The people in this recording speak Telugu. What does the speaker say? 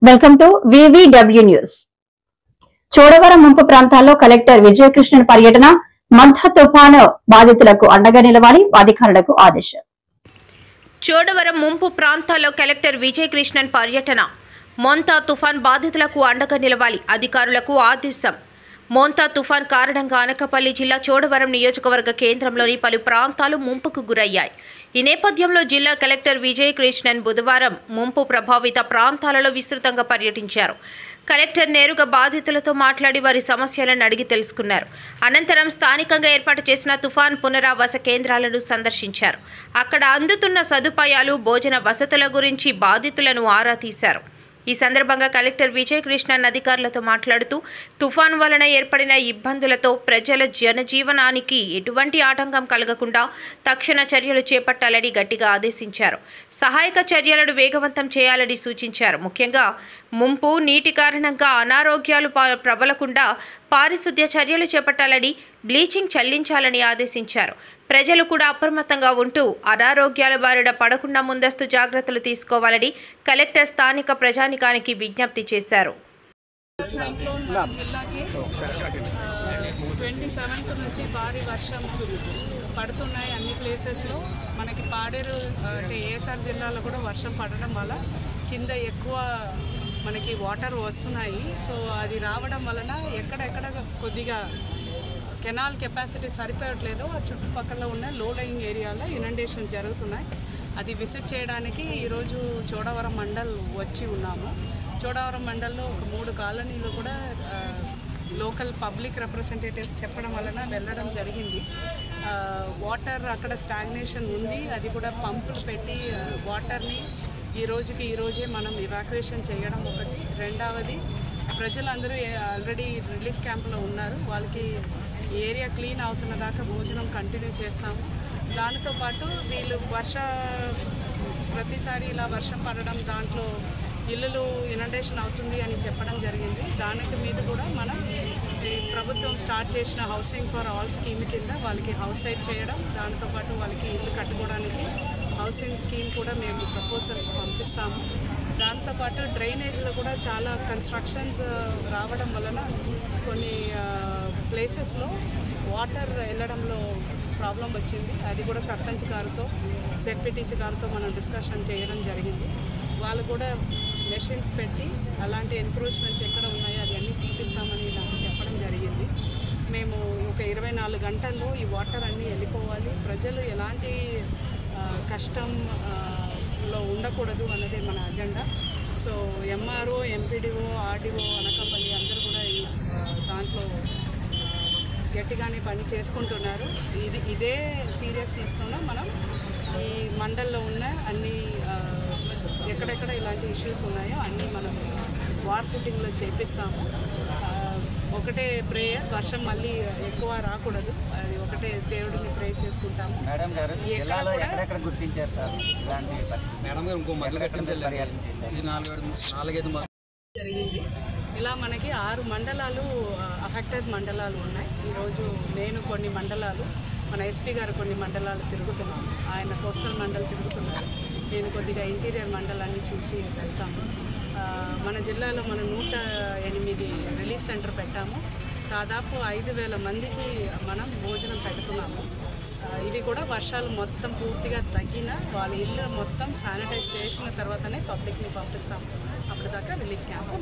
Welcome to VVW news. Chodavaram ముంపు ప్రాంతాల్లో కలెక్టర్ విజయకృష్ణన్ పర్యటన. మంథ తుఫాను బాధితులకు అండగా నిలవాలి, అధికారులకు ఆదేశం. చోడవరం ముంపు ప్రాంతాల్లో కలెక్టర్ విజయకృష్ణన్ పర్యటన. మోంతా తుఫాన్ బాధితులకు అండగా నిలవాలి, అధికారులకు ఆదేశం. మోంతా తుఫాన్ కారణంగా అనకాపల్లి జిల్లా చోడవరం నియోజకవర్గ కేంద్రంలోని పలు ప్రాంతాలు ముంపుకు గురయ్యాయి. ఈ నేపథ్యంలో జిల్లా కలెక్టర్ విజయకృష్ణన్ బుధవారం ముంపు ప్రభావిత ప్రాంతాలలో విస్తృతంగా పర్యటించారు. కలెక్టర్ నేరుగా బాధితులతో మాట్లాడి వారి సమస్యలను అడిగి తెలుసుకున్నారు. అనంతరం స్థానికంగా ఏర్పాటు చేసిన తుఫాన్ పునరావాస కేంద్రాలను సందర్శించారు. అక్కడ అందుతున్న సదుపాయాలు, భోజన వసతుల గురించి బాధితులను ఆరా తీశారు. ఈ సందర్భంగా కలెక్టర్ విజయకృష్ణన్ అధికారులతో మాట్లాడుతూ తుఫాన్ వలన ఏర్పడిన ఇబ్బందులతో ప్రజల జనజీవనానికి ఎటువంటి ఆటంకం కలగకుండా తక్షణ చర్యలు చేపట్టాలని గట్టిగా ఆదేశించారు. సహాయక చర్యలను వేగవంతం చేయాలని సూచించారు. ముఖ్యంగా ముంపు నీటి కారణంగా అనారోగ్యాలు ప్రబలకుండా పారిశుద్ధ్య చర్యలు చేపట్టాలని, బ్లీచింగ్ చల్లించాలని ఆదేశించారు. ప్రజలు కూడా అప్రమత్తంగా ఉంటూ అనారోగ్యాల బారిన పడకుండా ముందస్తు జాగ్రత్తలు తీసుకోవాలని కలెక్టర్ స్థానిక ప్రజానికానికి విజ్ఞప్తి చేశారు. 27th నుంచి భారీ వర్షం పడుతున్నాయి అన్ని ప్లేసెస్లో. మనకి పాడేరు అంటే ఏఎస్ఆర్ జిల్లాలో కూడా వర్షం పడడం వల్ల కింద ఎక్కువ మనకి వాటర్ వస్తున్నాయి. సో అది రావడం వలన ఎక్కడెక్కడ కొద్దిగా కెనాల్ కెపాసిటీ సరిపోవట్లేదు. ఆ చుట్టుపక్కల ఉన్న లో లయింగ్ ఏరియాలో ఇనండేషన్ జరుగుతున్నాయి. అది విజిట్ చేయడానికి ఈరోజు చోడవరం మండల్ వచ్చి ఉన్నాము. చోడవరం మండల్లో ఒక 3 కాలనీలు కూడా లోకల్ పబ్లిక్ రిప్రజెంటేటివ్స్ చెప్పడం వలన వెళ్ళడం జరిగింది. వాటర్ అక్కడ స్టాగ్నేషన్ ఉంది. అది కూడా పంపులు పెట్టి వాటర్ని ఈరోజే మనం ఇవాక్యుయేషన్ చేయడం ఒకటి. రెండవది, ప్రజలందరూ ఆల్రెడీ రిలీఫ్ క్యాంప్లో ఉన్నారు. వాళ్ళకి ఏరియా క్లీన్ అవుతున్న దాకా భోజనం కంటిన్యూ చేస్తాము. దాంతోపాటు వీళ్ళు ప్రతిసారి ఇలా వర్షం పడడం, దాంట్లో ఇల్లులు ఇనండేషన్ అవుతుంది అని చెప్పడం జరిగింది. దానికి మీద కూడా మనం ప్రభుత్వం స్టార్ట్ చేసిన హౌసింగ్ ఫర్ ఆల్ స్కీమ్ కింద వాళ్ళకి హౌస్ సైట్ చేయడం, దాంతోపాటు వాళ్ళకి ఇల్లు కట్టుకోవడానికి హౌసింగ్ స్కీమ్ కూడా మేము ప్రపోజల్స్ పంపిస్తాము. దాంతోపాటు డ్రైనేజ్లో కూడా చాలా కన్స్ట్రక్షన్స్ రావడం వలన కొన్ని ప్లేసెస్లో వాటర్ వెళ్ళడంలో ప్రాబ్లం వచ్చింది. అది కూడా సర్పంచ్ గారితో, ZPTC గారితో మనం డిస్కషన్ చేయడం జరిగింది. వాళ్ళు కూడా మెషిన్స్ పెట్టి అలాంటి ఎన్క్రోచ్మెంట్స్ ఎక్కడ ఉన్నాయో అది అన్నీ తీపిస్తామని నాకు చెప్పడం జరిగింది. మేము ఒక 24 గంటల్లో ఈ వాటర్ అన్నీ వెళ్ళిపోవాలి, ప్రజలు ఎలాంటి కష్టంలో ఉండకూడదు అన్నదే మన agenda. So MRO, MPDO, RDO Anakapalli అందరూ కూడా ఈ దాంట్లో గట్టిగానే పని చేసుకుంటున్నారు. ఇదే సీరియస్నెస్తోనే మనం ఈ మండల్లో ఉన్న అన్ని ఎక్కడెక్కడ ఇలాంటి ఇష్యూస్ ఉన్నాయో అన్నీ మనం వార్ ఫుటింగ్లో చేపిస్తాము. ఒకటే ప్రేయర్, వర్షం మళ్ళీ ఎక్కువ రాకూడదు, అది ఒకటే దేవుడిని ప్రే చేసుకుంటాము. జరిగింది. ఇలా మనకి 6 మండలాలు అఫెక్టెడ్ మండలాలు ఉన్నాయి. ఈరోజు నేను కొన్ని మండలాలు, మన SP గారు కొన్ని మండలాలు తిరుగుతున్నాము. ఆయన కోస్టల్ మండల్ తిరుగుతున్నారు. నేను కొద్దిగా ఇంటీరియర్ మండలాన్ని చూసి వెళ్తాము. మన జిల్లాలో మనం 108 రిలీఫ్ సెంటర్ పెట్టాము. దాదాపు 5,000 మందికి మనం భోజనం పెడుతున్నాము. ఇవి కూడా వర్షాలు మొత్తం పూర్తిగా తగ్గిన వాళ్ళ ఇల్లు మొత్తం శానిటైజ్ చేసిన తర్వాతనే పబ్లిక్ని పంపిస్తాము. అప్పటిదాకా రిలీఫ్ క్యాంప్